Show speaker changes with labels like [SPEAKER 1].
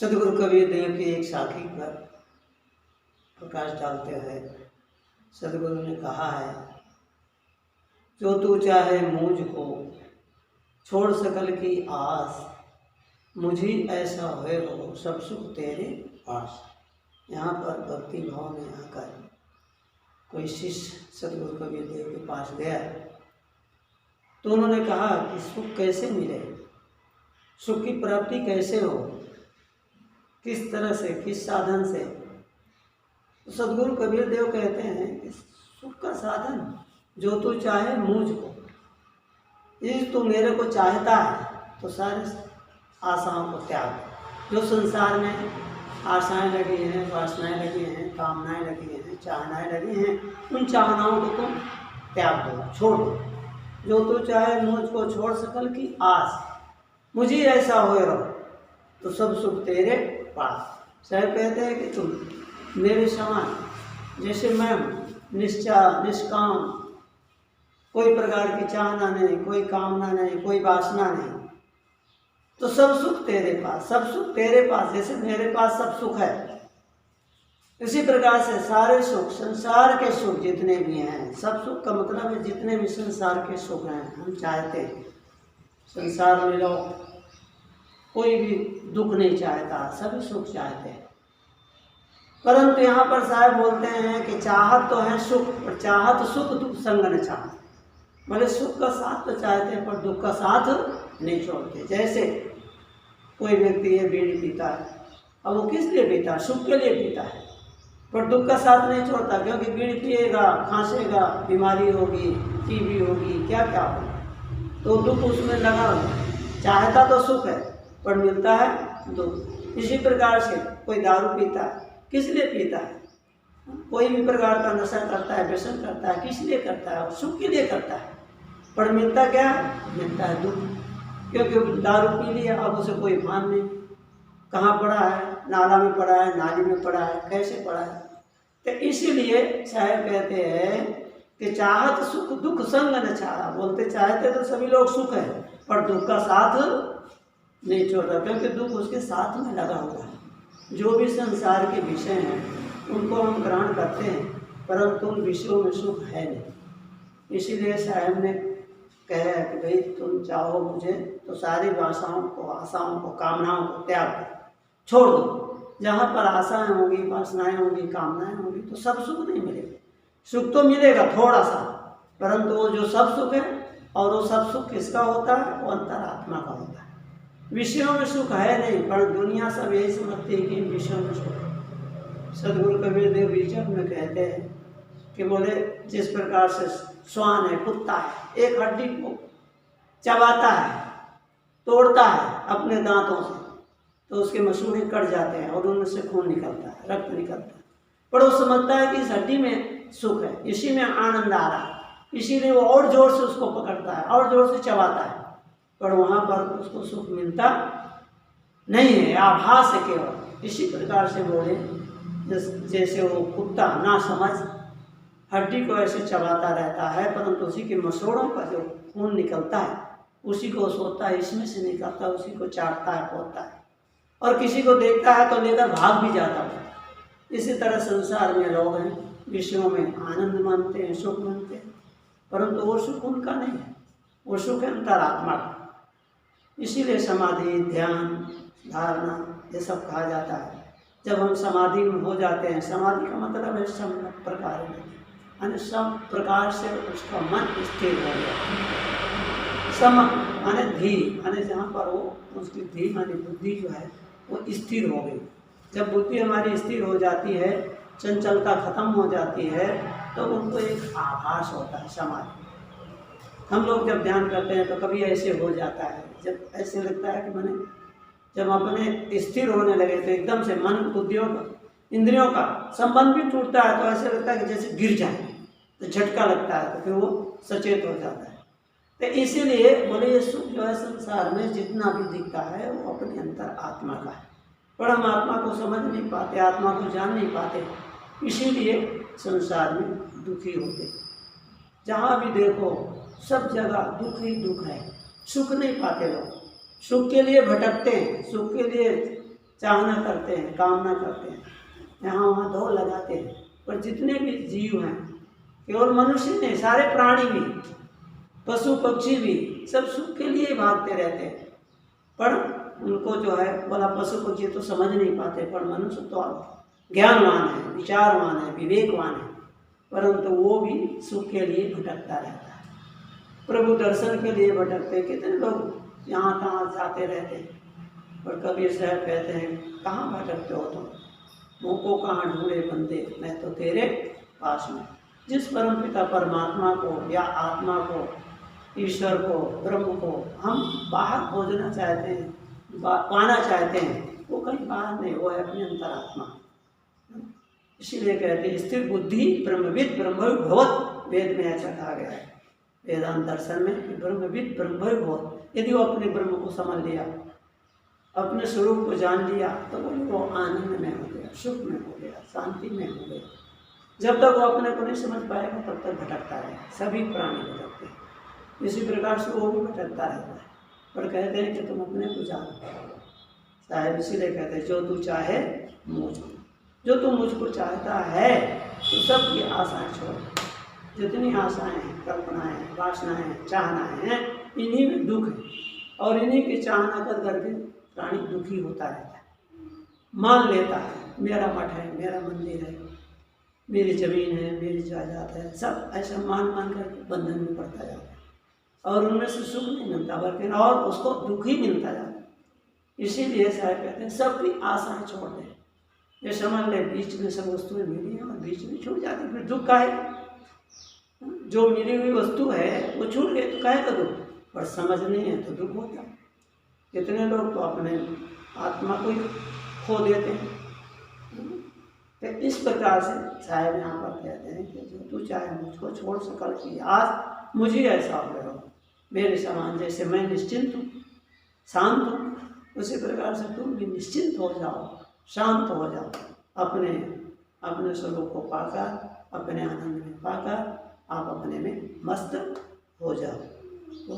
[SPEAKER 1] सदगुरु कबीर देव की एक साखी पर प्रकाश डालते हुए सदगुरु ने कहा है, जो तू चाहे मुझ को छोड़ सकल की आस, मुझी ऐसा होए हो सब सुख तेरे पास। यहाँ पर भक्ति भाव में आकर कोई शिष्य सदगुरु कबीर देव के पास गया तो उन्होंने कहा कि सुख कैसे मिले, सुख की प्राप्ति कैसे हो, किस तरह से, किस साधन से। तो सदगुरु कबीर देव कहते हैं कि सुख का साधन जो तू चाहे मुझ को, यदि तू मेरे को चाहता है तो सारे आशाओं को त्याग। जो संसार में आशाएं लगी हैं, वासनाएं लगी हैं, कामनाएं लगी हैं, चाहनाएं लगी हैं, उन चाहनाओं को तुम त्याग दो, छोड़ दो। जो तू चाहे मुझ को छोड़ सकल की आस, मुझे ऐसा हो रहो तो सब सुख तेरे पास। साहब कहते हैं कि तुम मेरे समान, जैसे मैं निश्चय निष्काम, कोई प्रकार की चाहना नहीं, कोई कामना नहीं, कोई वासना नहीं, तो सब सुख तेरे पास, सब सुख तेरे पास। जैसे मेरे पास सब सुख है, इसी प्रकार से सारे सुख, संसार के सुख जितने भी हैं, सब सुख का मतलब है जितने भी संसार के सुख हैं, हम चाहते हैं संसार में लोग कोई भी दुख नहीं चाहता, सभी सुख चाहते हैं। परंतु यहाँ पर साहब बोलते हैं कि चाहत तो है सुख, पर चाहत सुख दुख संग न चाहते। भले सुख का साथ तो चाहते हैं पर दुख का साथ नहीं छोड़ते। जैसे कोई व्यक्ति है बीड़ी पीता है, अब वो किस लिए पीता है? सुख के लिए पीता है, पर दुख का साथ नहीं छोड़ता, क्योंकि बीड़ी पिएगा, खांसेगा, बीमारी होगी, टीबी होगी, क्या क्या होगा, तो दुख उसमें लगा होगा। चाहता तो सुख है पर मिलता है दुख। इसी प्रकार से कोई दारू पीता है, किस लिए पीता है? कोई भी प्रकार का नशा करता है, व्यसन करता है, किस लिए करता है? सुख के लिए करता है, पर मिलता क्या? मिलता है दुख। क्योंकि दारू पी लिया, अब उसे कोई भान नहीं, कहाँ पड़ा है, नाला में पड़ा है, नाली में पड़ा है, कैसे पड़ा है। तो इसीलिए साहब कहते हैं कि चाहत सुख दुख संग न चाहा। बोलते चाहते तो सभी लोग सुख है, पर दुख का साथ नहीं छोड़ता, क्योंकि दुख उसके साथ में लगा हुआ है। जो भी संसार के विषय हैं उनको हम ग्रहण करते हैं, परंतु उन विषयों में सुख है नहीं। इसीलिए साहब ने कहा कि भाई तुम चाहो मुझे तो सारी आशाओं को, कामनाओं को त्याग दो, छोड़ दो। जहाँ पर आशाएं होंगी, वासनाएं होंगी, कामनाएं होंगी, तो सब सुख नहीं मिलेगा। सुख तो मिलेगा थोड़ा सा, परंतु वो जो सब सुख है, और वो सब सुख किसका होता है? वो अंतरात्मा का होता है। विषयों में सुख है नहीं, पर दुनिया सब यही समझती है कि इन विषयों में सुख है। सदगुरु कबीर देव बीजक में कहते हैं कि बोले जिस प्रकार से श्वान है, कुत्ता है, एक हड्डी को चबाता है, तोड़ता है अपने दांतों से, तो उसके मसूड़े कट जाते हैं और उनमें से खून निकलता है, रक्त निकलता है, पर वो समझता है कि इस हड्डी में सुख है, इसी में आनंद आ रहा है, इसीलिए वो और जोर से उसको पकड़ता है और जोर से चबाता है, पर वहाँ पर उसको सुख मिलता नहीं है, आभास है केवल। इसी प्रकार से बोले जैसे वो कुत्ता ना समझ हड्डी को ऐसे चबाता रहता है, परंतु उसी के मसूड़ों का जो खून निकलता है उसी को सोचता है इसमें से निकलता है, उसी को चाटता है, पोता है, और किसी को देखता है तो लेकर भाग भी जाता है। इसी तरह संसार में लोग हैं, विषयों में आनंद मानते हैं, सुख मानते हैं, परंतु वो सुख उनका नहीं है, वो सुख है अंतरात्मा का। इसीलिए समाधि, ध्यान, धारणा ये सब कहा जाता है। जब हम समाधि में हो जाते हैं, समाधि का मतलब है सम प्रकार में, यानी सब प्रकार से उसका मन स्थिर हो गया। सम माने धी, यानी जहाँ पर वो उसकी धी मानी बुद्धि जो है वो स्थिर हो गई। जब बुद्धि हमारी स्थिर हो जाती है, चंचलता खत्म हो जाती है, तो उनको एक आभास होता है समाधि। हम लोग जब ध्यान करते हैं तो कभी ऐसे हो जाता है, जब ऐसे लगता है कि मैंने जब अपने स्थिर होने लगे तो एकदम से मन बुद्धियों का, इंद्रियों का संबंध भी टूटता है, तो ऐसे लगता है कि जैसे गिर जाए, तो झटका लगता है, तो फिर वो सचेत हो जाता है। तो इसीलिए बोले ये सुख जो है संसार में जितना भी दिखता है वो अपने अंतर आत्मा का है, पर हम आत्मा को समझ नहीं पाते, आत्मा को जान नहीं पाते, इसीलिए संसार में दुखी होते। जहाँ भी देखो सब जगह दुख ही दुख है, सुख नहीं पाते लोग, सुख के लिए भटकते हैं, सुख के लिए चाहना करते हैं, कामना करते हैं, यहाँ वहाँ दौड़ लगाते हैं। पर जितने भी जीव हैं, केवल मनुष्य नहीं, सारे प्राणी भी, पशु पक्षी भी, सब सुख के लिए भागते रहते हैं। पर उनको जो है बोला पशु पक्षी तो समझ नहीं पाते, पर मनुष्य तो ज्ञानवान है, विचारवान है, विवेकवान है, परंतु वो भी सुख के लिए भटकता रहता है, प्रभु दर्शन के लिए भटकते। कितने लोग यहाँ कहाँ जाते रहते हैं। और कबीर साहब कहते हैं, कहाँ भटकते हो तुम, मुँह को कहाँ ढूंढे बंदे, मैं तो तेरे पास में। जिस परम पिता परमात्मा को या आत्मा को, ईश्वर को, ब्रह्म को हम बाहर खोजना चाहते हैं, पाना चाहते हैं, वो कहीं बाहर नहीं, वो है अपने अंतरात्मा। इसीलिए कहते हैं स्थिर बुद्धि ब्रह्मविद ब्रह्मभवत्, वेद में ऐसा कहा गया है वेदांत दर्शन में कि ब्रह्मविद ब्रह्मभवत्। यदि वो अपने ब्रह्म को समझ लिया, अपने स्वरूप को जान लिया, तो वो आनंद में हो गया, सुख में हो गया, शांति में हो गया। जब तक वो अपने को नहीं समझ पाएगा तब तक भटकता रहेगा। सभी प्राणी भटकते हैं, इसी प्रकार से वो भी भटकता रहता है। पर कहते हैं कि तुम अपने को जानो। साहब इसीलिए कहते हैं जो तू चाहे मुझको, जो तू मुझको चाहता है तो सबकी आशाएं छोड़। जितनी आशाएं हैं, कल्पनाएं, वासनाएं, चाहनाएं हैं, इन्हीं में दुख है, और इन्हीं की चाहना कर करके प्राणी दुखी होता रहता है। मान लेता है मेरा मठ है, मेरा मंदिर है, मेरी जमीन है, मेरी जायदाद है, सब ऐसा मान मान करके बंधन में पड़ता जाता है, और उनमें से सुख नहीं मिलता बल्कि और उसको दुख ही मिलता जाता है। इसीलिए साहब कहते हैं सबकी आशाएं छोड़ दें। ये समझ ले बीच में सब वस्तुएं मिली हैं और बीच में छूट जाती, फिर दुख का है। जो मिली हुई वस्तु है वो छूट गई तो काहे का दुख, पर समझ नहीं है तो दुख होता है। कितने लोग तो अपने आत्मा को ही खो देते हैं। तो इस प्रकार से साहब यहाँ पर कहते हैं कि जो तू चाहे मुझको छोड़ सकल की आज मुझे ऐसा हो रहा हो, मेरे समान जैसे मैं निश्चिंत हूँ, शांत हूँ, उसी प्रकार से तुम भी निश्चिंत हो जाओ, शांत हो जाओ, अपने स्वरूप को पाकर, अपने आनंद में पाकर आप अपने में मस्त हो जाओ। तो